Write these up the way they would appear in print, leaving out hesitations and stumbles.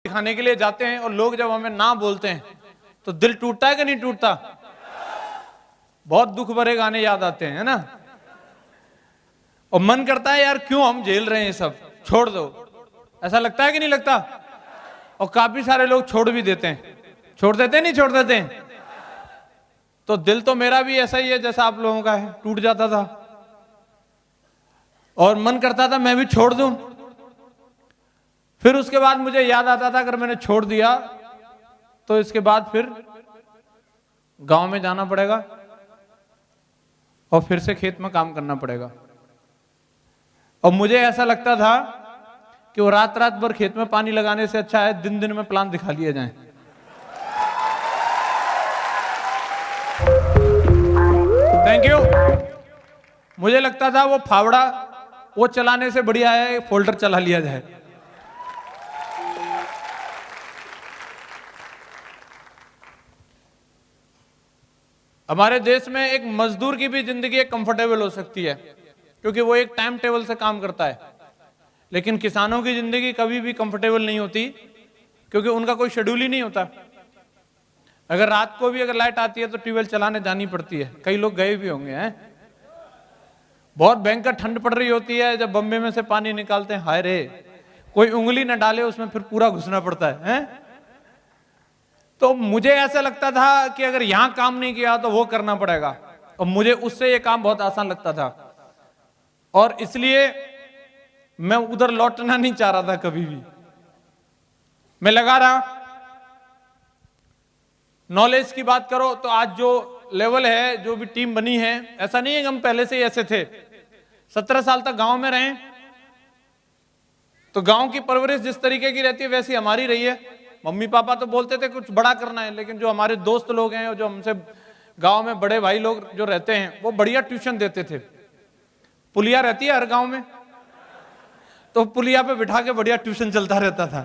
दिखाने के लिए जाते हैं और लोग जब हमें ना बोलते हैं तो दिल टूटता है कि नहीं टूटता? बहुत दुख भरे गाने याद आते हैं, है ना? और मन करता है यार क्यों हम झेल रहे हैं, सब छोड़ दो। ऐसा लगता है कि नहीं लगता? और काफी सारे लोग छोड़ भी देते हैं। छोड़ देते हैं, नहीं छोड़ देते हैं? तो दिल तो मेरा भी ऐसा ही है जैसा आप लोगों का है, टूट जाता था और मन करता था मैं भी छोड़ दूं। फिर उसके बाद मुझे याद आता था अगर मैंने छोड़ दिया तो इसके बाद फिर गांव में जाना पड़ेगा और फिर से खेत में काम करना पड़ेगा। और मुझे ऐसा लगता था कि वो रात रात भर खेत में पानी लगाने से अच्छा है दिन दिन में प्लान दिखा लिया जाए। Thank you. मुझे लगता था वो फावड़ा वो चलाने से बढ़िया है फोल्डर चला लिया जाए। हमारे देश में एक मजदूर की भी जिंदगी कंफर्टेबल हो सकती है क्योंकि वो एक टाइम टेबल से काम करता है, लेकिन किसानों की जिंदगी कभी भी कंफर्टेबल नहीं होती क्योंकि उनका कोई शेड्यूल ही नहीं होता। अगर रात को भी अगर लाइट आती है तो ट्यूबवेल चलाने जानी पड़ती है। कई लोग गए भी होंगे हैं। बहुत भयंकर ठंड पड़ रही होती है जब बम्बे में से पानी निकालते हैं, हाय रे कोई उंगली न डाले उसमें फिर पूरा घुसना पड़ता है? तो मुझे ऐसा लगता था कि अगर यहां काम नहीं किया तो वो करना पड़ेगा और मुझे उससे ये काम बहुत आसान लगता था और इसलिए मैं उधर लौटना नहीं चाह रहा था कभी भी। मैं लगा रहा। नॉलेज की बात करो तो आज जो लेवल है, जो भी टीम बनी है, ऐसा नहीं है कि हम पहले से ही ऐसे थे। 17 साल तक गांव में रहे तो गांव की परवरिश जिस तरीके की रहती है वैसी हमारी रही है। मम्मी पापा तो बोलते थे कुछ बड़ा करना है, लेकिन जो हमारे दोस्त लोग हैं और जो हमसे गांव में बड़े भाई लोग जो रहते हैं वो बढ़िया ट्यूशन देते थे। पुलिया रहती है हर गांव में, तो पुलिया पे बिठा के बढ़िया ट्यूशन चलता रहता था।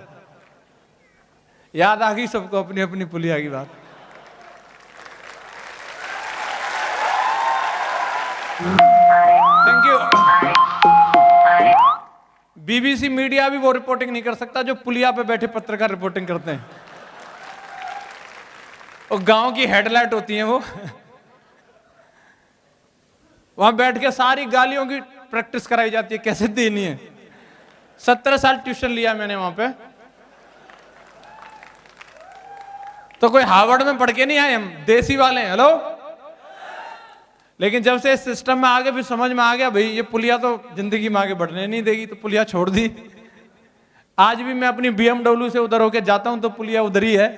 याद आ गई सबको अपनी अपनी पुलिया की बात। Thank you. बीबीसी मीडिया भी वो रिपोर्टिंग नहीं कर सकता जो पुलिया पे बैठे पत्रकार रिपोर्टिंग करते हैं। और गांव की हेडलाइट होती है वो। वहां बैठ के सारी गालियों की प्रैक्टिस कराई जाती है कैसे देनी है। 17 साल ट्यूशन लिया मैंने वहां पे। तो कोई हार्वर्ड में पढ़ के नहीं आए हम, देसी वाले हैं। हेलो। लेकिन जब से इस सिस्टम में आगे भी समझ में आ गया भाई ये पुलिया तो जिंदगी में आगे बढ़ने नहीं देगी, तो पुलिया छोड़ दी। आज भी मैं अपनी BMW से उधर होके जाता हूं तो पुलिया उधर ही है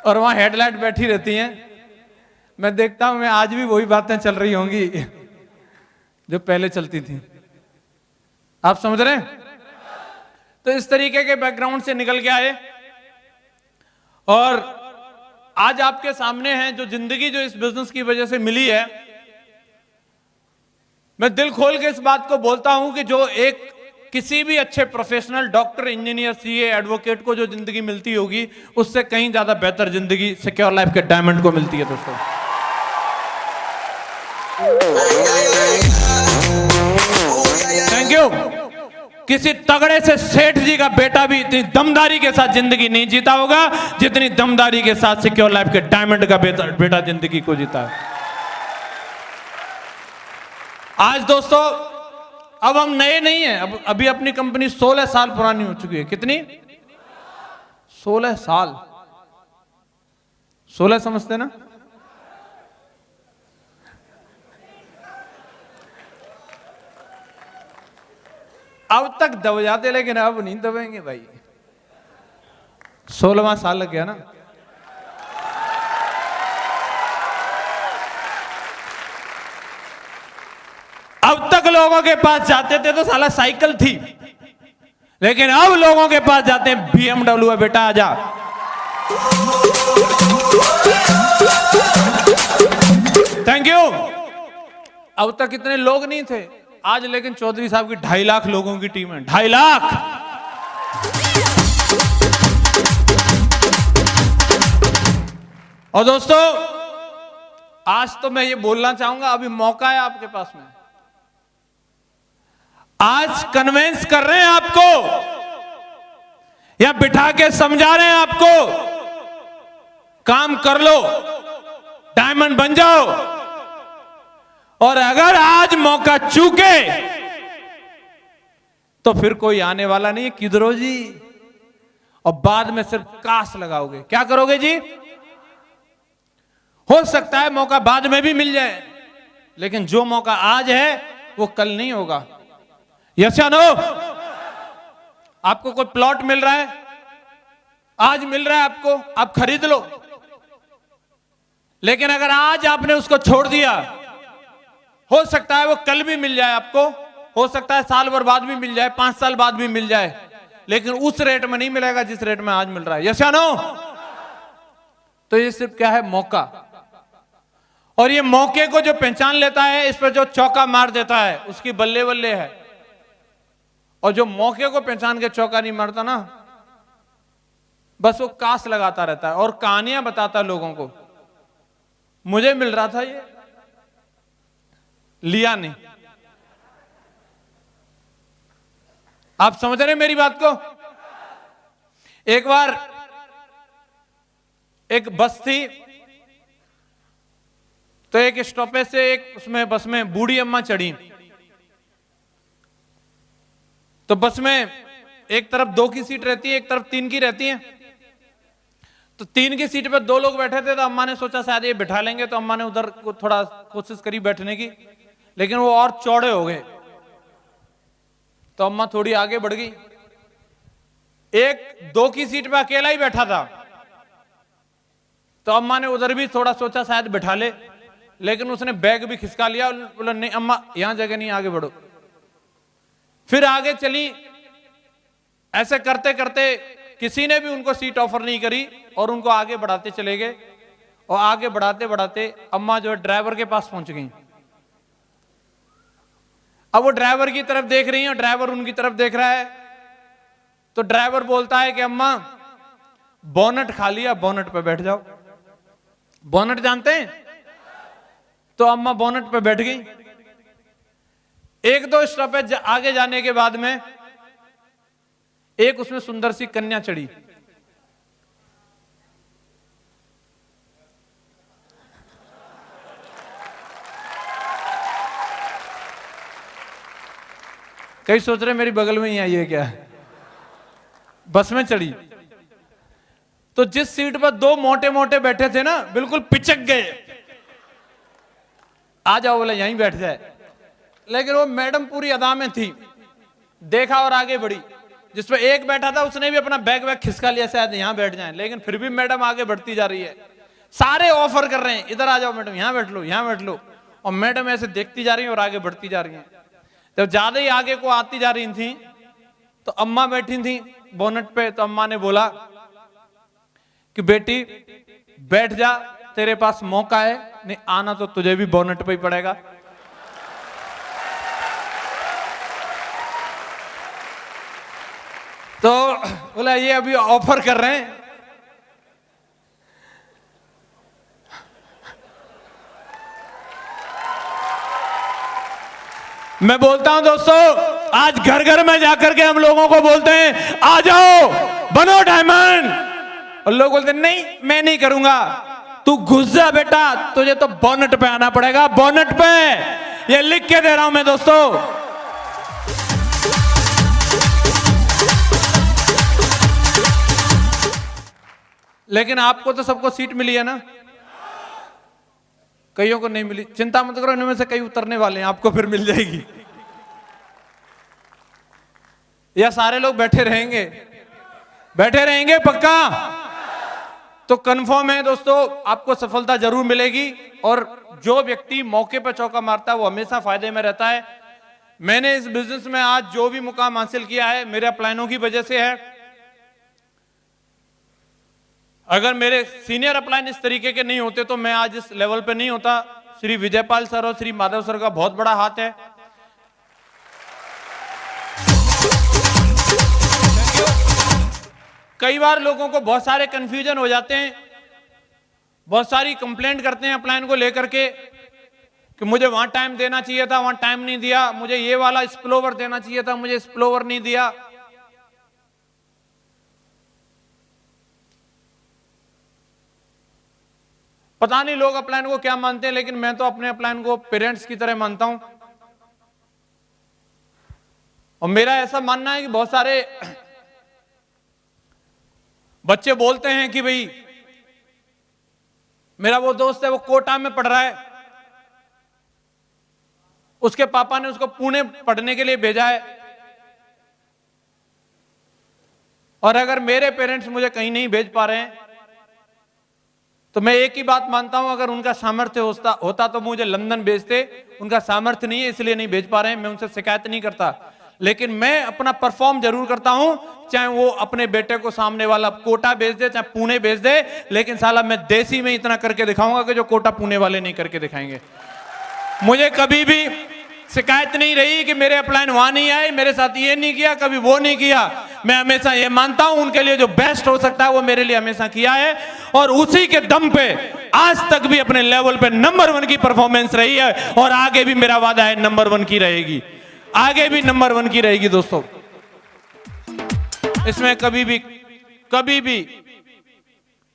और वहां हेडलाइट बैठी रहती हैं। मैं देखता हूं मैं आज भी वही बातें चल रही होंगी जो पहले चलती थी। आप समझ रहे हैं? तो इस तरीके के बैकग्राउंड से निकल के आए और आज आपके सामने है जो जिंदगी जो इस बिजनेस की वजह से मिली है। मैं दिल खोल के इस बात को बोलता हूं कि जो एक किसी भी अच्छे professional doctor, engineer, CA, advocate को जो जिंदगी मिलती होगी उससे कहीं ज्यादा बेहतर जिंदगी सिक्योर लाइफ के डायमंड को मिलती है दोस्तों। Thank you. किसी तगड़े से सेठ जी का बेटा भी इतनी दमदारी के साथ जिंदगी नहीं जीता होगा जितनी दमदारी के साथ सिक्योर लाइफ के डायमंड का बेटा जिंदगी को जीता है। आज दोस्तों अब हम नए नहीं हैं। अब अभी अपनी कंपनी 16 साल पुरानी हो चुकी है। कितनी? 16 साल। 16 समझते ना? अब तक दब जाते लेकिन अब नहीं दबेंगे भाई। 16वां साल लग गया ना। अब तक लोगों के पास जाते थे तो साला साइकिल थी, लेकिन अब लोगों के पास जाते हैं BMW है। बेटा आजा। Thank you. अब तक इतने लोग नहीं थे, आज लेकिन चौधरी साहब की 2.5 लाख लोगों की टीम है। 2.5 लाख। और दोस्तों आज तो मैं ये बोलना चाहूंगा, अभी मौका है आपके पास में। आज कन्वेंस कर रहे हैं आपको या बिठा के समझा रहे हैं आपको काम कर लो, डायमंड बन जाओ। और अगर आज मौका चूके तो फिर कोई आने वाला नहीं है, किधरो जी। और बाद में सिर्फ कास लगाओगे। क्या करोगे जी? हो सकता है मौका बाद में भी मिल जाए, लेकिन जो मौका आज है वो कल नहीं होगा। यस या नो? आपको कोई प्लॉट मिल रहा है, आज मिल रहा है आपको, आप खरीद लो। लेकिन अगर आज आपने उसको छोड़ दिया, हो सकता है वो कल भी मिल जाए आपको, हो सकता है साल भर बाद भी मिल जाए, 5 साल बाद भी मिल जाए, लेकिन उस रेट में नहीं मिलेगा जिस रेट में आज मिल रहा है। यस या नो? तो ये सिर्फ क्या है? मौका। और ये मौके को जो पहचान लेता है, इस पर जो चौका मार देता है, उसकी बल्ले बल्ले है। और जो मौके को पहचान के चौका नहीं मारता ना, बस वो कास लगाता रहता है और कहानियां बताता है लोगों को। मुझे मिल रहा था, ये लिया नहीं। आप समझ रहे हैं मेरी बात को? एक बार एक बस थी, तो एक स्टॉपेज से एक उसमें बस में बूढ़ी अम्मा चढ़ी। तो बस में एक तरफ 2 की सीट रहती है, एक तरफ 3 की रहती है। तो 3 की सीट पे 2 लोग बैठे थे, तो अम्मा ने सोचा शायद ये बिठा लेंगे, तो अम्मा ने उधर को थोड़ा कोशिश करी बैठने की, लेकिन वो और चौड़े हो गए। तो अम्मा थोड़ी आगे बढ़ गई। एक 2 की सीट पे अकेला ही बैठा था, तो अम्मा ने उधर भी थोड़ा सोचा शायद बिठा ले, लेकिन उसने बैग भी खिसका लिया। बोला नहीं अम्मा, यहां जगह नहीं, आगे बढ़ो। फिर आगे चली। ऐसे करते करते किसी ने भी उनको सीट ऑफर नहीं करी और उनको आगे बढ़ाते चले गए। और आगे बढ़ाते बढ़ाते अम्मा जो है ड्राइवर के पास पहुंच गई। अब वो ड्राइवर की तरफ देख रही है और ड्राइवर उनकी तरफ देख रहा है। तो ड्राइवर बोलता है कि अम्मा, बोनट खाली है, बोनट पे बैठ जाओ। बोनट जानते हैं? तो अम्मा बोनट पे बैठ गई। 1-2 स्टॉपेज आगे जाने के बाद में एक उसमें सुंदर सी कन्या चढ़ी। कई सोच रहे मेरी बगल में ही आई है क्या? बस में चढ़ी। तो जिस सीट पर 2 मोटे मोटे बैठे थे ना, बिल्कुल पिचक गए। आ जाओ, बोला यहीं बैठ जाए। लेकिन वो मैडम पूरी अदा में थी, देखा और आगे बढ़ी। जिसपे एक बैठा था उसने भी अपना बैग वैग खिसका लिया, शायद यहां बैठ जाएं, लेकिन फिर भी मैडम आगे बढ़ती जा रही है। सारे ऑफर कर रहे हैं, इधर आ जाओ मैडम, यहां बैठ लो, यहां बैठ लो। और मैडम ऐसे देखती जा रही है और आगे बढ़ती जा रही है। जब ज्यादा ही आगे को आती जा रही थी, तो अम्मा बैठी थी बोनट पे। तो अम्मा ने बोला कि बेटी बैठ जा, तेरे पास मौका है, नहीं आना तो तुझे भी बोनट पे ही पड़ेगा। तो बोला ये अभी ऑफर कर रहे हैं। मैं बोलता हूं दोस्तों, आज घर घर में जाकर के हम लोगों को बोलते हैं आ जाओ बनो डायमंड, और लोग बोलते हैं नहीं मैं नहीं करूंगा। तू घुस जा बेटा, तुझे तो बोनट पे आना पड़ेगा, बोनट पे। ये लिख के दे रहा हूं मैं दोस्तों। लेकिन आपको तो सबको सीट मिली है ना, कईयों को नहीं मिली। चिंता मत करो, इनमें से कई उतरने वाले हैं, आपको फिर मिल जाएगी। या सारे लोग बैठे रहेंगे? बैठे रहेंगे पक्का? तो कंफर्म है दोस्तों, आपको सफलता जरूर मिलेगी। और जो व्यक्ति मौके पर चौका मारता है वो हमेशा फायदे में रहता है। मैंने इस बिजनेस में आज जो भी मुकाम हासिल किया है, मेरे प्लानों की वजह से है। अगर मेरे सीनियर अपलाइन इस तरीके के नहीं होते तो मैं आज इस लेवल पे नहीं होता। श्री विजयपाल सर और श्री माधव सर का बहुत बड़ा हाथ है। कई बार लोगों को बहुत सारे कंफ्यूजन हो जाते हैं, बहुत सारी कंप्लेंट करते हैं अपलाइन को लेकर के कि मुझे वहां टाइम देना चाहिए था, वहां टाइम नहीं दिया, मुझे ये वाला स्पिलओवर देना चाहिए था, मुझे स्पिलओवर नहीं दिया। पता नहीं लोग अपलाइन को क्या मानते हैं, लेकिन मैं तो अपने अपलाइन को पेरेंट्स की तरह मानता हूं। और मेरा ऐसा मानना है कि बहुत सारे बच्चे बोलते हैं कि भाई मेरा वो दोस्त है वो कोटा में पढ़ रहा है, उसके पापा ने उसको पुणे पढ़ने के लिए भेजा है, और अगर मेरे पेरेंट्स मुझे कहीं नहीं भेज पा रहे हैं तो मैं एक ही बात मानता हूं, अगर उनका सामर्थ्य होता तो मुझे लंदन भेजते। उनका सामर्थ्य नहीं है इसलिए नहीं भेज पा रहे हैं, मैं उनसे शिकायत नहीं करता, लेकिन मैं अपना परफॉर्म जरूर करता हूं, चाहे वो अपने बेटे को सामने वाला कोटा भेज दे चाहे पुणे भेज दे, लेकिन साला मैं देसी में इतना करके दिखाऊंगा कि जो कोटा पुणे वाले नहीं करके दिखाएंगे। मुझे कभी भी शिकायत नहीं रही कि मेरे अपलाइन वहां नहीं आए, मेरे साथ ये नहीं किया, कभी वो नहीं किया। मैं हमेशा ये मानता हूं उनके लिए जो बेस्ट हो सकता है वो मेरे लिए हमेशा किया है, और उसी के दम पे आज तक भी अपने लेवल पे नंबर 1 की परफॉर्मेंस रही है, और आगे भी मेरा वादा है नंबर 1 की रहेगी, आगे भी नंबर 1 की रहेगी दोस्तों। इसमें कभी भी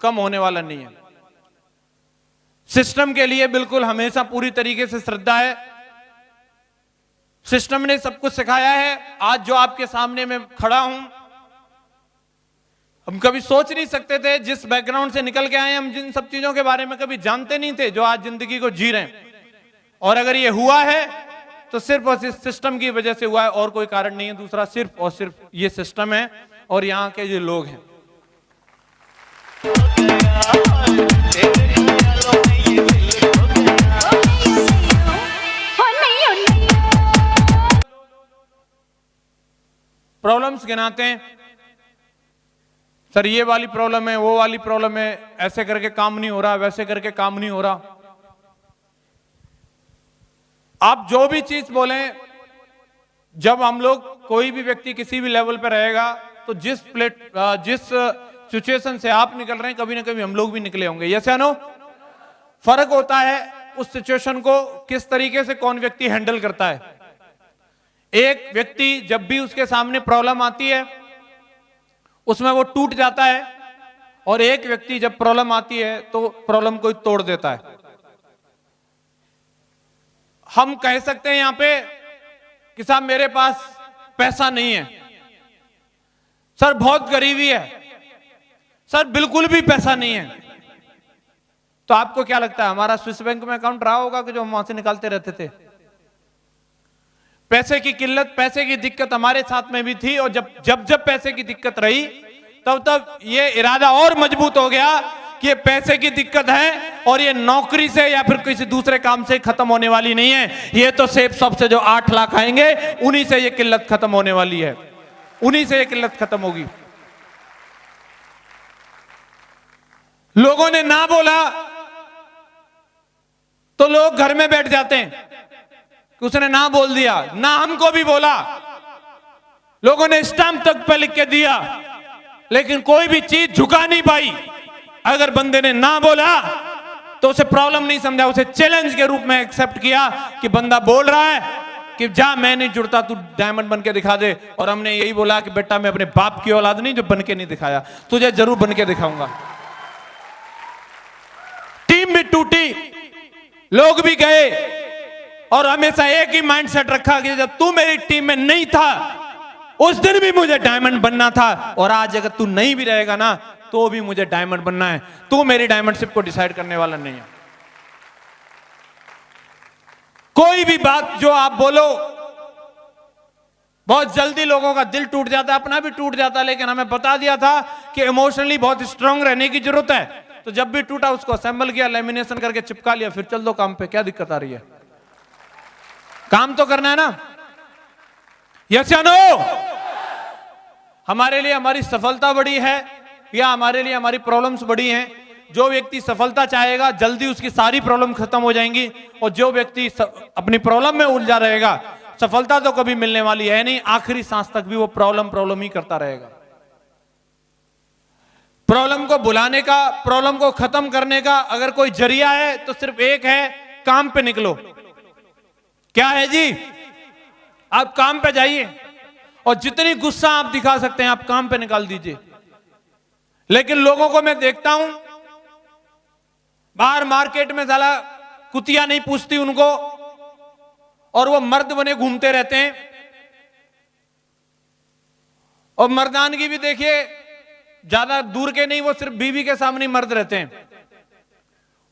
कम होने वाला नहीं है। सिस्टम के लिए बिल्कुल हमेशा पूरी तरीके से श्रद्धा है। सिस्टम ने सब कुछ सिखाया है। आज जो आपके सामने मैं खड़ा हूं, हम कभी सोच नहीं सकते थे, जिस बैकग्राउंड से निकल के आए हम जिन सब चीजों के बारे में कभी जानते नहीं थे, जो आज जिंदगी को जी रहे हैं। और अगर ये हुआ है तो सिर्फ और सिर्फ सिस्टम की वजह से हुआ है, और कोई कारण नहीं है। दूसरा सिर्फ और सिर्फ ये सिस्टम है और यहाँ के जो लोग हैं। प्रॉब्लम्स गिनाते हैं, सर ये वाली प्रॉब्लम है, वो वाली प्रॉब्लम है, ऐसे करके काम नहीं हो रहा, वैसे करके काम नहीं हो रहा। आप जो भी चीज बोलें, जब हम लोग कोई भी व्यक्ति किसी भी लेवल पर रहेगा तो जिस सिचुएशन से आप निकल रहे हैं कभी ना कभी हम लोग भी निकले होंगे, यस या नो। फर्क होता है उस सिचुएशन को किस तरीके से कौन व्यक्ति हैंडल करता है। एक व्यक्ति जब भी उसके सामने प्रॉब्लम आती है उसमें वो टूट जाता है, और एक व्यक्ति जब प्रॉब्लम आती है तो प्रॉब्लम को तोड़ देता है। हम कह सकते हैं यहां पे कि साहब मेरे पास पैसा नहीं है, सर बहुत गरीबी है, सर बिल्कुल भी पैसा नहीं है। तो आपको क्या लगता है हमारा स्विस बैंक में अकाउंट रहा होगा कि जो हम वहां से निकालते रहते थे? पैसे की किल्लत, पैसे की दिक्कत हमारे साथ में भी थी, और जब पैसे की दिक्कत रही तब ये इरादा और मजबूत हो गया कि ये पैसे की दिक्कत है और ये नौकरी से या फिर किसी दूसरे काम से खत्म होने वाली नहीं है। ये तो सेब शॉप से जो 8 लाख आएंगे उन्हीं से ये किल्लत खत्म होने वाली है, उन्हीं से ये किल्लत खत्म होगी। लोगों ने ना बोला तो लोग घर में बैठ जाते हैं कि उसने ना बोल दिया, ना हमको भी बोला, लोगों ने स्टैंप तक पे लिख के दिया, लेकिन कोई भी चीज झुका नहीं पाई। अगर बंदे ने ना बोला तो उसे प्रॉब्लम नहीं समझा, उसे चैलेंज के रूप में एक्सेप्ट किया कि बंदा बोल रहा है कि जा मैं नहीं जुड़ता, तू डायमंड बन के दिखा दे। और हमने यही बोला कि बेटा मैं अपने बाप की औलाद नहीं जो बन के नहीं दिखाया, तुझे जरूर बन के दिखाऊंगा। टीम भी टूटी, लोग भी गए, और हमेशा एक ही माइंडसेट रखा कि जब तू मेरी टीम में नहीं था उस दिन भी मुझे डायमंड बनना था, और आज अगर तू नहीं भी रहेगा ना तो भी मुझे डायमंड बनना है। तू मेरी डायमंडशिप को डिसाइड करने वाला नहीं है। कोई भी बात जो आप बोलो, बहुत जल्दी लोगों का दिल टूट जाता है, अपना भी टूट जाता है, लेकिन हमें बता दिया था कि इमोशनली बहुत स्ट्रांग रहने की जरूरत है। तो जब भी टूटा उसको असेंबल किया, लेमिनेशन करके चिपका लिया, फिर चल दो काम पे। क्या दिक्कत आ रही है? काम तो करना है ना, यस या नो। हमारे लिए हमारी सफलता बड़ी है या हमारे लिए हमारी प्रॉब्लम्स बड़ी हैं? जो व्यक्ति सफलता चाहेगा जल्दी उसकी सारी प्रॉब्लम खत्म हो जाएंगी, और जो व्यक्ति अपनी प्रॉब्लम में उलझा रहेगा सफलता तो कभी मिलने वाली है नहीं, आखिरी सांस तक भी वो प्रॉब्लम ही करता रहेगा। प्रॉब्लम को बुलाने का, प्रॉब्लम को खत्म करने का अगर कोई जरिया है तो सिर्फ एक है, काम पे निकलो। क्या है जी? आप काम पे जाइए, और जितनी गुस्सा आप दिखा सकते हैं आप काम पे निकाल दीजिए। लेकिन लोगों को मैं देखता हूं बाहर मार्केट में साला कुतिया नहीं पूछती उनको, और वो मर्द बने घूमते रहते हैं। और मर्दानगी भी देखिए ज्यादा दूर के नहीं, वो सिर्फ बीवी के सामने मर्द रहते हैं,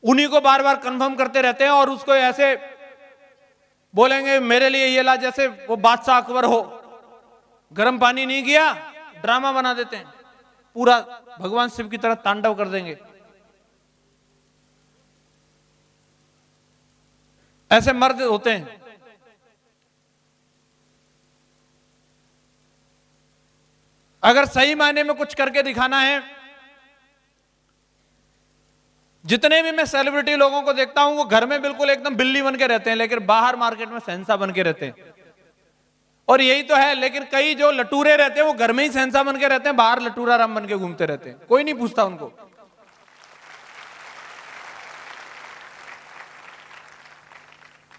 उन्हीं को बार बार कंफर्म करते रहते हैं, और उसको ऐसे बोलेंगे मेरे लिए ये ला, जैसे वो बादशाह अकबर हो। गर्म पानी नहीं किया, ड्रामा बना देते हैं, पूरा भगवान शिव की तरह तांडव कर देंगे। ऐसे मर्द होते हैं। अगर सही मायने में कुछ करके दिखाना है, जितने भी मैं सेलिब्रिटी लोगों को देखता हूं वो घर में बिल्कुल एकदम बिल्ली बन के रहते हैं, लेकिन बाहर मार्केट में शहंशाह बन के रहते हैं। और यही तो है, लेकिन कई जो लटूरे रहते हैं वो घर में ही शहंशाह बन के रहते हैं, बाहर लटूरा राम बन के घूमते रहते हैं, कोई नहीं पूछता उनको।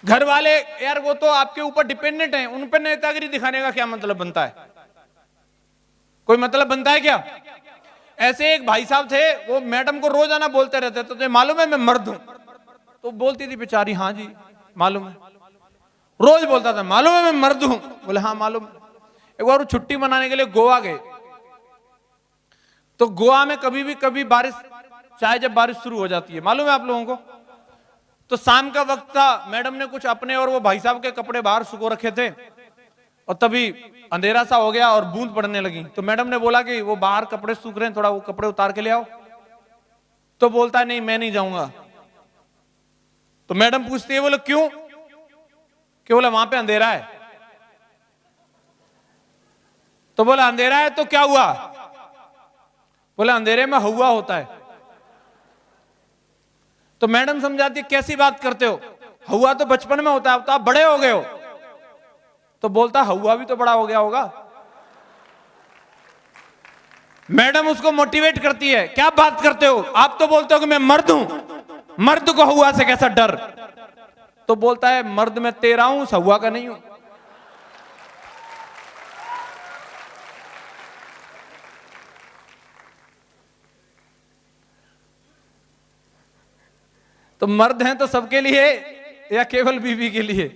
घर वाले यार वो तो आपके ऊपर डिपेंडेंट हैं, उन पर नेतागिरी दिखाने का क्या मतलब बनता है? कोई मतलब बनता है क्या? ऐसे एक भाई साहब थे, वो मैडम को रोजाना बोलते रहते थे, तुझे मालूम है मैं मर्द हूं? तो बोलती थी बेचारी, हाँ जी मालूम है। रोज बोलता था मालूम है मैं मर्द हूं? बोले हाँ मालूम। एक बार वो छुट्टी मनाने के लिए गोवा गए, तो गोवा में कभी बारिश, चाहे जब बारिश शुरू हो जाती है, मालूम है आप लोगों को। तो शाम का वक्त था, मैडम ने कुछ अपने और वो भाई साहब के कपड़े बाहर सुखो रखे थे, और तभी अंधेरा सा हो गया और बूंद पड़ने लगी। तो मैडम ने बोला कि वो बाहर कपड़े सूख रहे हैं, थोड़ा वो कपड़े उतार के ले आओ। तो बोलता है नहीं मैं नहीं जाऊंगा। तो मैडम पूछती है बोले क्यों? कि बोला वहां पे अंधेरा है। तो बोला अंधेरा है तो क्या हुआ? बोला अंधेरे में हवा होता है। तो मैडम समझाती कैसी बात करते हो, हवा तो बचपन में होता है, अब तो आप बड़े हो गए हो। तो बोलता हवा भी तो बड़ा हो गया होगा। मैडम उसको मोटिवेट करती है, क्या बात करते हो, आप तो बोलते हो कि मैं मर्द हूं, मर्द को हवा से कैसा डर? तो बोलता है मर्द मैं तेरा हूं, हवा का नहीं हूं। तो मर्द हैं तो सबके लिए या केवल बीवी के लिए?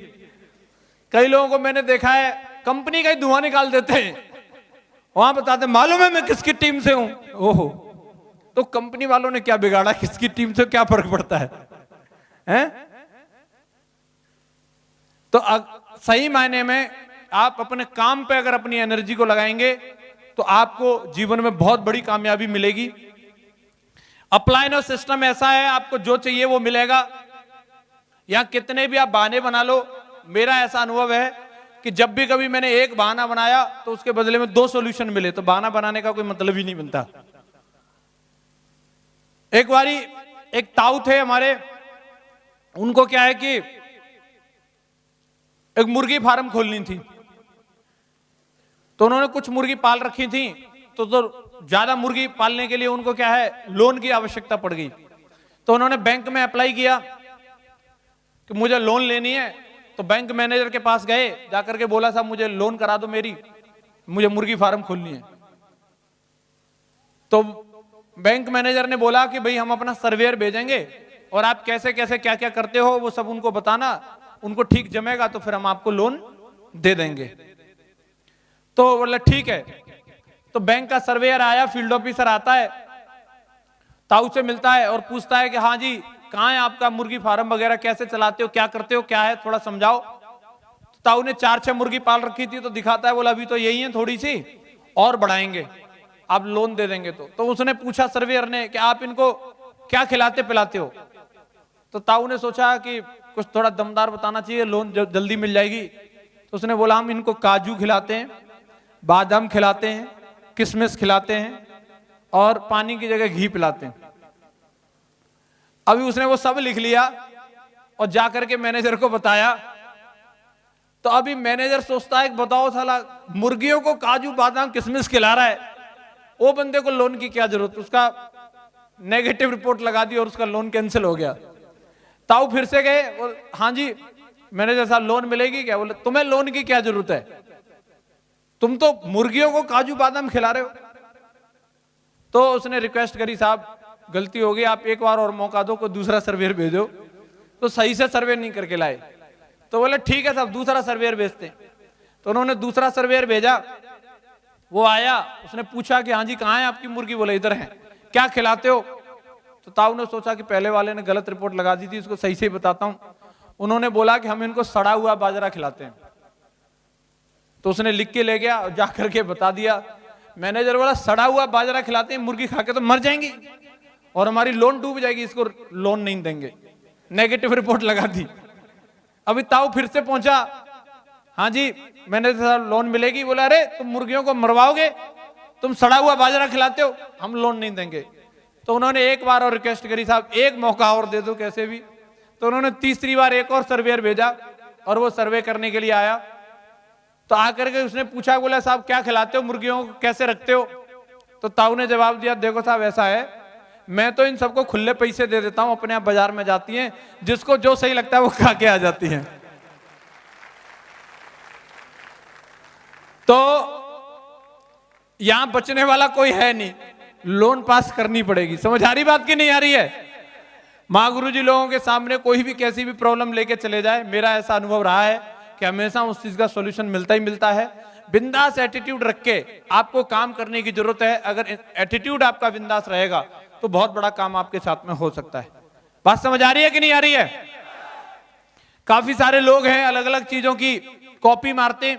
कई लोगों को मैंने देखा है कंपनी का ही धुआं निकाल देते हैं, वहां बताते मालूम है मैं किसकी टीम से हूं। ओहो, तो कंपनी वालों ने क्या बिगाड़ा, किसकी टीम से क्या फर्क पड़ता है? तो सही मायने में आप अपने काम पे अगर अपनी एनर्जी को लगाएंगे तो आपको जीवन में बहुत बड़ी कामयाबी मिलेगी। अप्लाइनो सिस्टम ऐसा है, आपको जो चाहिए वो मिलेगा। या कितने भी आप बहाने बना लो, मेरा ऐसा अनुभव है कि जब भी कभी मैंने एक बहाना बनाया तो उसके बदले में 2 सॉल्यूशन मिले, तो बहाना बनाने का कोई मतलब ही नहीं बनता। एक बारी एक ताऊ थे हमारे, उनको क्या है कि एक मुर्गी फार्म खोलनी थी, तो उन्होंने कुछ मुर्गी पाल रखी थी, तो ज्यादा मुर्गी पालने के लिए उनको क्या है लोन की आवश्यकता पड़ गई। तो उन्होंने बैंक में अप्लाई किया कि मुझे लोन लेनी है। तो बैंक मैनेजर के पास गए, जाकर के बोला साहब मुझे लोन करा दो, मुझे मुर्गी फार्म खोलनी है। तो बैंक मैनेजर ने बोला कि भाई हम अपना सर्वेयर भेजेंगे और आप कैसे कैसे क्या क्या करते हो वो सब उनको बताना, उनको ठीक जमेगा तो फिर हम आपको लोन दे देंगे। तो बोला ठीक है। तो बैंक का सर्वेयर आया, फील्ड ऑफिसर आता है, ताऊ से मिलता है और पूछता है कि हाँ जी कहाँ है आपका मुर्गी फार्म वगैरह, कैसे चलाते हो, क्या करते हो, क्या है थोड़ा समझाओ। तो ताऊ ने 4-6 मुर्गी पाल रखी थी, तो दिखाता है, बोला अभी तो यही है, थोड़ी सी और बढ़ाएंगे, आप लोन दे देंगे। तो उसने पूछा सर्वेयर ने कि आप इनको क्या खिलाते पिलाते हो? तो ताऊ ने सोचा कि कुछ थोड़ा दमदार बताना चाहिए, लोन जल्दी मिल जाएगी। तो उसने बोला हम इनको काजू खिलाते हैं, बादाम खिलाते हैं, किशमिश खिलाते हैं और पानी की जगह घी पिलाते हैं। अभी उसने वो सब लिख लिया और जाकर के मैनेजर को बताया। तो अभी मैनेजर सोचता है कि बताओ साला मुर्गियों को काजू बादाम किशमिश खिला रहा है, वो बंदे को लोन की क्या जरूरत? उसका नेगेटिव रिपोर्ट लगा दी और उसका लोन कैंसिल हो गया। ताऊ फिर से गए, हाँ जी मैनेजर साहब लोन मिलेगी क्या? बोले तुम्हें लोन की क्या जरूरत है, तुम तो मुर्गियों को काजू बादाम खिला रहे हो। तो उसने रिक्वेस्ट करी साहब गलती होगी, आप एक बार और मौका दो, कोई दूसरा सर्वेयर भेजो। तो सही से सर्वे नहीं करके लाए। तो बोले ठीक है साहब, दूसरा सर्वेयर भेजते। तो उन्होंने दूसरा सर्वेयर भेजा। वो आया, उसने पूछा कि हाँ जी कहाँ है आपकी मुर्गी? बोले इधर है। क्या खिलाते हो? तो ताऊ ने सोचा कि पहले वाले ने गलत रिपोर्ट लगा दी थी, इसको सही से ही बताता हूं। उन्होंने बोला कि हम इनको सड़ा हुआ बाजरा खिलाते हैं। तो उसने लिख के ले गया और जाकर के बता दिया। मैनेजर बोला सड़ा हुआ बाजरा खिलाते हैं, मुर्गी खा के तो मर जाएंगी और हमारी लोन डूब जाएगी, इसको लोन नहीं देंगे। नेगेटिव रिपोर्ट लगा दी। अभी ताऊ फिर से पहुंचा, हाँ जी मैनेजर साहब लोन मिलेगी। बोला अरे तुम मुर्गियों को मरवाओगे, तुम सड़ा हुआ बाजरा खिलाते हो, हम लोन नहीं देंगे। तो उन्होंने एक बार और रिक्वेस्ट करी, साहब एक मौका और दे दो कैसे भी। तो उन्होंने तीसरी बार एक और सर्वेयर भेजा और वो सर्वे करने के लिए आया। तो आकर के उसने पूछा, बोला साहब क्या खिलाते हो मुर्गियों को, कैसे रखते हो? तो ताऊ ने जवाब दिया, देखो साहब ऐसा है, मैं तो इन सबको खुले पैसे दे देता हूं, अपने आप बाजार में जाती हैं, जिसको जो सही लगता है वो खा के आ जाती हैं। तो यहां बचने वाला कोई है नहीं, लोन पास करनी पड़ेगी। समझ आ रही बात की नहीं आ रही है? मां गुरु जी लोगों के सामने कोई भी कैसी भी प्रॉब्लम लेके चले जाए, मेरा ऐसा अनुभव रहा है कि हमेशा उस चीज का सॉल्यूशन मिलता ही मिलता है। बिंदास एटीट्यूड रख के आपको काम करने की जरूरत है। अगर एटीट्यूड आपका बिंदास रहेगा तो बहुत बड़ा काम आपके साथ में हो सकता है। बात समझ आ रही है कि नहीं आ रही है? काफी सारे लोग हैं अलग अलग चीजों की कॉपी मारते।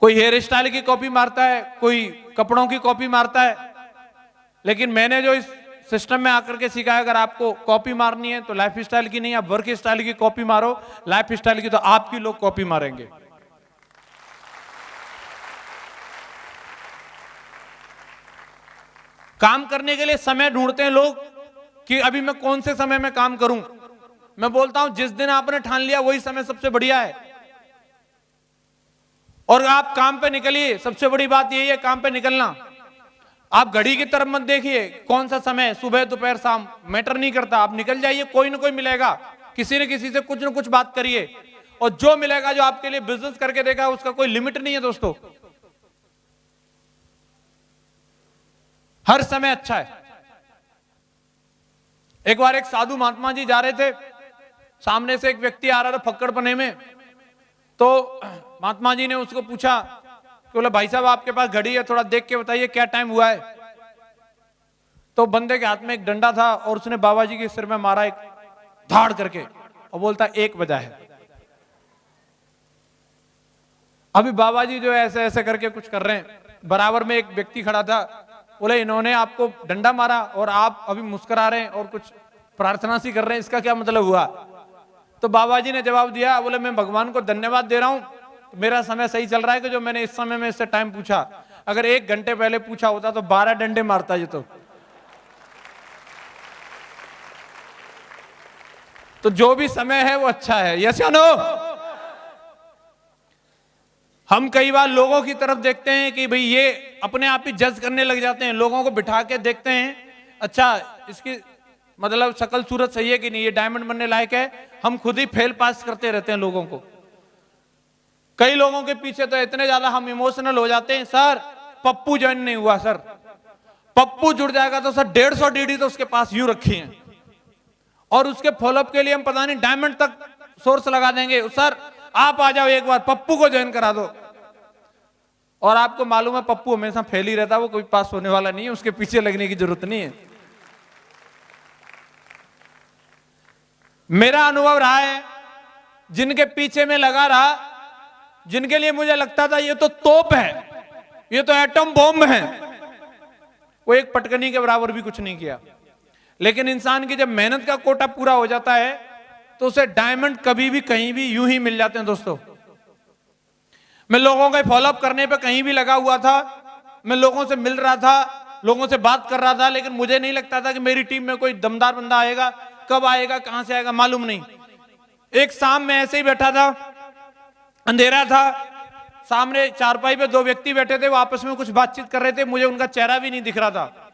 कोई हेयर स्टाइल की कॉपी मारता है, कोई कपड़ों की कॉपी मारता है। लेकिन मैंने जो इस सिस्टम में आकर के सीखा है, अगर आपको कॉपी मारनी है तो लाइफ स्टाइल की नहीं, आप वर्क स्टाइल की कॉपी मारो। लाइफ स्टाइल की तो आपकी लोग कॉपी मारेंगे। काम करने के लिए समय ढूंढते हैं लोग कि अभी मैं कौन से समय में काम करूं। मैं बोलता हूं जिस दिन आपने ठान लिया वही समय सबसे बढ़िया है और आप काम पे निकलिए। सबसे बड़ी बात यही है, काम पे निकलना। आप घड़ी की तरफ मत देखिए कौन सा समय, सुबह दोपहर शाम मैटर नहीं करता। आप निकल जाइए, कोई ना कोई मिलेगा, किसी न किसी से कुछ न कुछ बात करिए और जो मिलेगा, जो आपके लिए बिजनेस करके देगा, उसका कोई लिमिट नहीं है दोस्तों। हर समय अच्छा है। एक बार एक साधु महात्मा जी जा रहे थे, सामने से एक व्यक्ति आ रहा था फक्कड़ पने में। तो महात्मा जी ने उसको पूछा, बोला भाई साहब आपके पास घड़ी है, थोड़ा देख के बताइए क्या टाइम हुआ है। तो बंदे के हाथ में एक डंडा था और उसने बाबा जी के सिर में मारा एक धाड़ करके और बोलता 1 बजा है। अभी बाबा जी जो ऐसे ऐसे करके कुछ कर रहे हैं, बराबर में एक व्यक्ति खड़ा था। बोले इन्होंने आपको डंडा मारा और आप अभी मुस्कुरा रहे हैं और कुछ प्रार्थना सी कर रहे हैं, इसका क्या मतलब हुआ? तो बाबा जी ने जवाब दिया, बोले मैं भगवान को धन्यवाद दे रहा हूं, मेरा समय सही चल रहा है कि जो मैंने इस समय में इससे टाइम पूछा। अगर 1 घंटे पहले पूछा होता तो 12 डंडे मारता ये। तो जो भी समय है वो अच्छा है। यस या नो? हम कई बार लोगों की तरफ देखते हैं कि भाई ये अपने आप ही जज करने लग जाते हैं। लोगों को बिठा के देखते हैं, अच्छा इसकी मतलब शक्ल सूरत सही है कि नहीं, ये डायमंड बनने लायक है। हम खुद ही फेल पास करते रहते हैं लोगों को। कई लोगों के पीछे तो इतने ज्यादा हम इमोशनल हो जाते हैं, सर पप्पू ज्वाइन नहीं हुआ, सर पप्पू जुड़ जाएगा तो सर 150 डीडी तो उसके पास यूं रखी है और उसके फॉलोअप के लिए हम पता नहीं डायमंड तक सोर्स लगा देंगे। सर आप आ जाओ एक बार, पप्पू को ज्वाइन करा दो। और आपको मालूम है पप्पू हमेशा फेल ही रहता है, वो कोई पास होने वाला नहीं है, उसके पीछे लगने की जरूरत नहीं है। मेरा अनुभव रहा है, जिनके पीछे में लगा रहा, जिनके लिए मुझे लगता था ये तो तोप है, ये तो एटम बॉम्ब है, वो एक पटकनी के बराबर भी कुछ नहीं किया। लेकिन इंसान की जब मेहनत का कोटा पूरा हो जाता है तो उसे डायमंड कभी भी कहीं भी यूं ही मिल जाते हैं दोस्तों। मैं लोगों के फॉलोअप करने पे कहीं भी लगा हुआ था, मैं लोगों से मिल रहा था, लोगों से बात कर रहा था, लेकिन मुझे नहीं लगता था कि मेरी टीम में कोई दमदार बंदा आएगा। कब आएगा, कहां से आएगा मालूम नहीं। एक शाम में ऐसे ही बैठा था, अंधेरा था, सामने चारपाई पे 2 व्यक्ति बैठे थे, वो आपस में कुछ बातचीत कर रहे थे, मुझे उनका चेहरा भी नहीं दिख रहा था।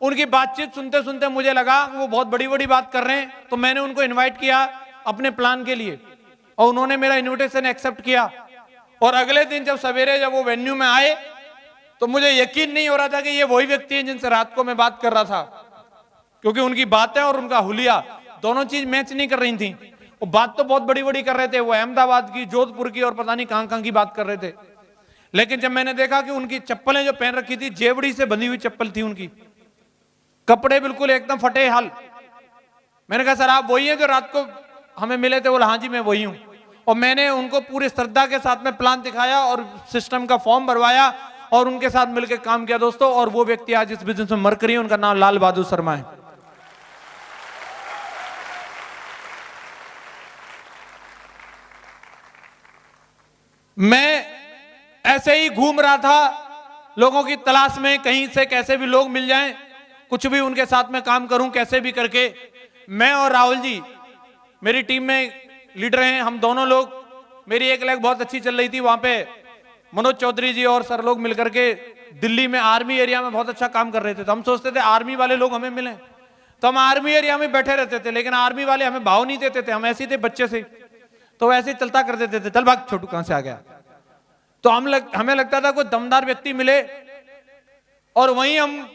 उनकी बातचीत सुनते सुनते मुझे लगा वो बहुत बड़ी बड़ी बात कर रहे हैं, तो मैंने उनको इनवाइट किया अपने प्लान के लिए और उन्होंने मेरा इनविटेशन एक्सेप्ट किया। और अगले दिन जब सवेरे जब वो वेन्यू में आए तो मुझे यकीन नहीं हो रहा था कि ये वही व्यक्ति है जिनसे रात को मैं बात कर रहा था, क्योंकि उनकी बातें और उनका हुलिया दोनों चीज मैच नहीं कर रही थी। वो बात तो बहुत बड़ी बड़ी कर रहे थे, वो अहमदाबाद की, जोधपुर की और पता नहीं कहां कहां की बात कर रहे थे। लेकिन जब मैंने देखा कि उनकी चप्पलें जो पहन रखी थी जेवड़ी से बंधी हुई चप्पल थी उनकी, कपड़े बिल्कुल एकदम फटे हाल। मैंने कहा सर आप वही हैं जो रात को हमें मिले थे? बोला हाँ जी मैं वही हूं। और मैंने उनको पूरी श्रद्धा के साथ में प्लान दिखाया और सिस्टम का फॉर्म भरवाया और उनके साथ मिलकर काम किया दोस्तों। और वो व्यक्ति आज इस बिजनेस में मरकरी है, उनका नाम लाल बहादुर शर्मा है। मैं ऐसे ही घूम रहा था लोगों की तलाश में, कहीं से कैसे भी लोग मिल जाएं, कुछ भी उनके साथ में काम करूं कैसे भी करके। मैं और राहुल जी मेरी टीम में लीडर हैं, हम दोनों लोग, मेरी एक लेग बहुत अच्छी चल रही थी, वहां पे मनोज चौधरी जी और सर लोग मिलकर के दिल्ली में आर्मी एरिया में बहुत अच्छा काम कर रहे थे। तो हम सोचते थे आर्मी वाले लोग हमें मिले, तो हम आर्मी एरिया में बैठे रहते थे, लेकिन आर्मी वाले हमें भाव नहीं देते थे, हम ऐसे ही थे बच्चे से, तो ऐसे ही चलता कर देते थे, चल भाग छोटू कहां से आ गया। तो हमें लगता था कोई दमदार व्यक्ति मिले, और वहीं हम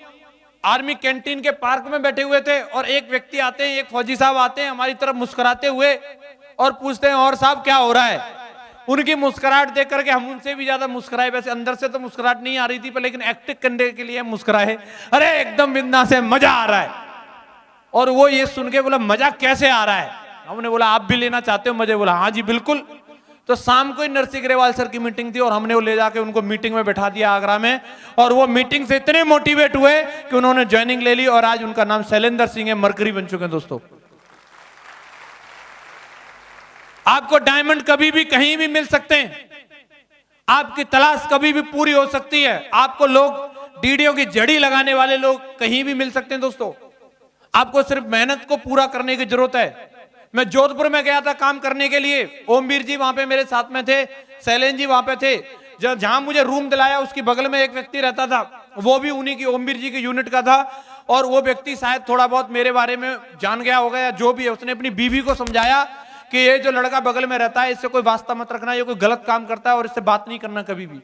आर्मी कैंटीन के पार्क में बैठे हुए थे और एक व्यक्ति आते हैं, एक फौजी साहब आते हैं हमारी तरफ मुस्कुराते हुए और पूछते हैं और साहब क्या हो रहा है। उनकी मुस्कुराहट देख करके हम उनसे भी ज्यादा मुस्कुराए, वैसे अंदर से तो मुस्कुराहट नहीं आ रही थी पर लेकिन एक्टिंग करने के लिए मुस्कुराए, अरे एकदम बिंदास है, मजा आ रहा है। और वो ये सुन के बोला मजा कैसे आ रहा है? हमने बोला आप भी लेना चाहते हो मजे? बोला हाँ जी बिल्कुल। तो शाम को ही नरसिंह ग्रेवाल सर की मीटिंग थी और हमने वो ले जाके उनको मीटिंग में बैठा दिया आगरा में, और वो मीटिंग से इतने मोटिवेट हुए कि उन्होंने ज्वाइनिंग ले ली और आज उनका नाम शैलेंद्र सिंह है, मरकरी बन चुके हैं दोस्तों। आपको डायमंड कभी भी कहीं भी मिल सकते हैं, आपकी तलाश कभी भी पूरी हो सकती है, आपको लोग डीडीओ की जड़ी लगाने वाले लोग कहीं भी मिल सकते हैं दोस्तों। आपको सिर्फ मेहनत को पूरा करने की जरूरत है। मैं जोधपुर में गया था काम करने के लिए, ओमवीर जी वहां पे मेरे साथ में थे, शैलेंद्र जी वहां पे थे। जहां मुझे रूम दिलाया उसकी बगल में एक व्यक्ति रहता था, वो भी उन्हीं की ओमवीर जी की यूनिट का था, और वो व्यक्ति शायद थोड़ा बहुत मेरे बारे में जान गया होगा या जो भी है। उसने अपनी बीवी को समझाया कि ये जो लड़का बगल में रहता है इससे कोई वास्ता मत रखना, ये कोई गलत काम करता है और इससे बात नहीं करना कभी भी।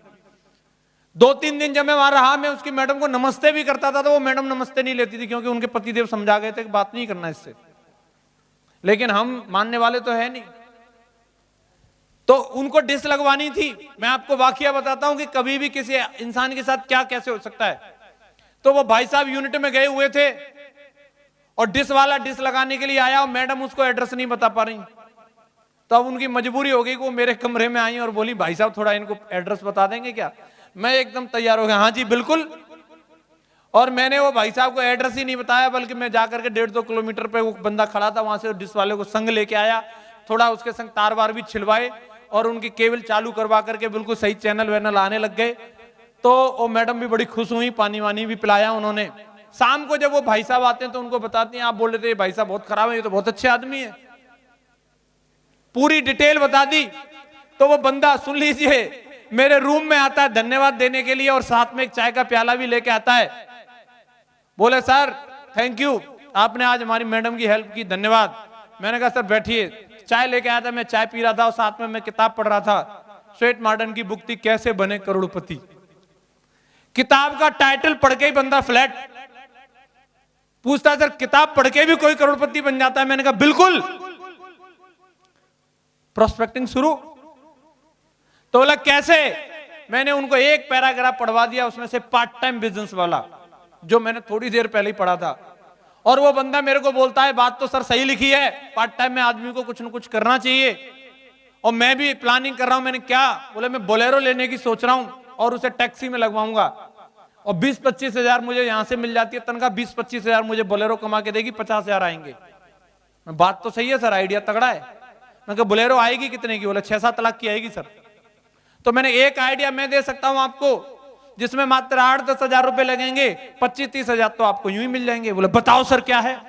2-3 दिन जब मैं वहां रहा, मैं उसकी मैडम को नमस्ते भी करता था तो वो मैडम नमस्ते नहीं लेती थी, क्योंकि उनके पतिदेव समझा गए थे कि बात नहीं करना इससे। लेकिन हम मानने वाले तो है नहीं, तो उनको डिस लगवानी थी। मैं आपको वाकया बताता हूं कि कभी भी किसी इंसान के साथ क्या कैसे हो सकता है। तो वो भाई साहब यूनिट में गए हुए थे और डिस वाला डिस लगाने के लिए आया और मैडम उसको एड्रेस नहीं बता पा रही। तो अब उनकी मजबूरी हो गई कि वो मेरे कमरे में आई और बोली भाई साहब थोड़ा इनको एड्रेस बता देंगे क्या? मैं एकदम तैयार हो गया, हाँ जी बिल्कुल। और मैंने वो भाई साहब को एड्रेस ही नहीं बताया, बल्कि मैं जाकर के 1.5-2 किलोमीटर पे वो बंदा खड़ा था, वहां से डिस वाले को संग लेके आया, थोड़ा उसके संग तार वार भी छिलवाए और उनकी केबल चालू करवा करके बिल्कुल सही चैनल वैनल आने लग गए। तो वो मैडम भी बड़ी खुश हुई, पानी वानी भी पिलाया उन्होंने। शाम को जब वो भाई साहब आते हैं तो उनको बताती हैं, आप बोल रहे थे भाई साहब बहुत खराब है, ये तो बहुत अच्छे आदमी है। पूरी डिटेल बता दी। तो वो बंदा सुन लीजिए, मेरे रूम में आता है धन्यवाद देने के लिए और साथ में एक चाय का प्याला भी लेके आता है। बोले सर थैंक यू, आपने आज हमारी मैडम की हेल्प की, धन्यवाद। मैंने कहा सर बैठिए। चाय लेके आया था, मैं चाय पी रहा था और साथ में मैं किताब पढ़ रहा था, स्वेट मार्डन की बुक थी, कैसे बने करोड़पति। किताब का टाइटल पढ़ के ही बंदा फ्लैट। पूछता सर किताब पढ़ के भी कोई करोड़पति बन जाता है? मैंने कहा बिल्कुल। प्रोस्पेक्टिंग शुरू। तो बोला कैसे? मैंने उनको एक पैराग्राफ पढ़वा दिया उसमें से पार्ट टाइम बिजनेस वाला, जो मैंने थोड़ी देर पहले ही पढ़ा था। और वो बंदा मेरे को बोलता है बात तो सर सही लिखी है, पार्ट टाइम में आदमी को कुछ न कुछ करना चाहिए और मैं भी प्लानिंग कर रहा हूं। मैंने क्या? बोले मैं बोलेरो लेने की सोच रहा हूं और उसे टैक्सी में लगवाऊंगा और 20-25 हजार मुझे यहां से मिल जाती है तनख्वाह, 20-25 हजार मुझे बोलेरो कमा के देगी, 50 हजार आएंगे। बात तो सही है सर, आइडिया तगड़ा है। मैं कहा बोलेरो आएगी कितने की? बोला 6-7 लाख की आएगी सर। तो मैंने एक आइडिया मैं दे सकता हूं आपको जिसमें मात्र 8-10 हजार रुपए लगेंगे, 25-30 हजार तो आपको यूं ही मिल जाएंगे। बोले बताओ सर क्या है?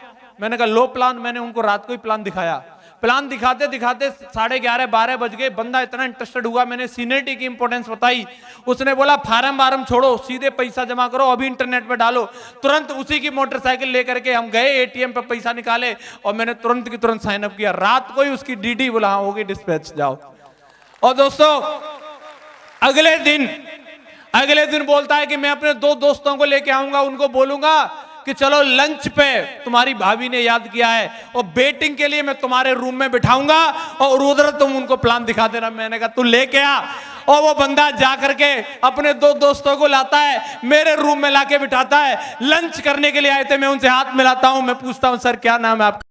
मैंने कहा लो प्लान। मैंने उनको रात को ही प्लान दिखाया। प्लान दिखाते दिखाते 11:30-12 बज गए। बंदा इतना इंटरेस्टेड हुआ, मैंने सीनियरिटी की इंपॉर्टेंस बताई। उसने बोला फार्म वारम छोड़ो, सीधे पैसा जमा करो, अभी इंटरनेट पे डालो। तुरंत उसी की मोटरसाइकिल लेकर के हम गए, एटीएम पे पैसा निकाले और मैंने तुरंत की तुरंत साइन अप किया। रात को ही उसकी डीडी बोला हाँ होगी डिस्पैच, जाओ। और दोस्तों अगले दिन अगले दिन बोलता है कि मैं अपने 2 दोस्तों को लेके आऊंगा, उनको बोलूंगा कि चलो लंच पे तुम्हारी भाभी ने याद किया है और बेटिंग के लिए मैं तुम्हारे रूम में बिठाऊंगा और उधर तुम उनको प्लान दिखा देना। मैंने कहा तू लेके आ। और वो बंदा जा करके अपने 2 दोस्तों को लाता है, मेरे रूम में लाके बिठाता है। लंच करने के लिए आए थे, मैं उनसे हाथ मिलाता हूं, मैं पूछता हूं सर क्या नाम है आपका?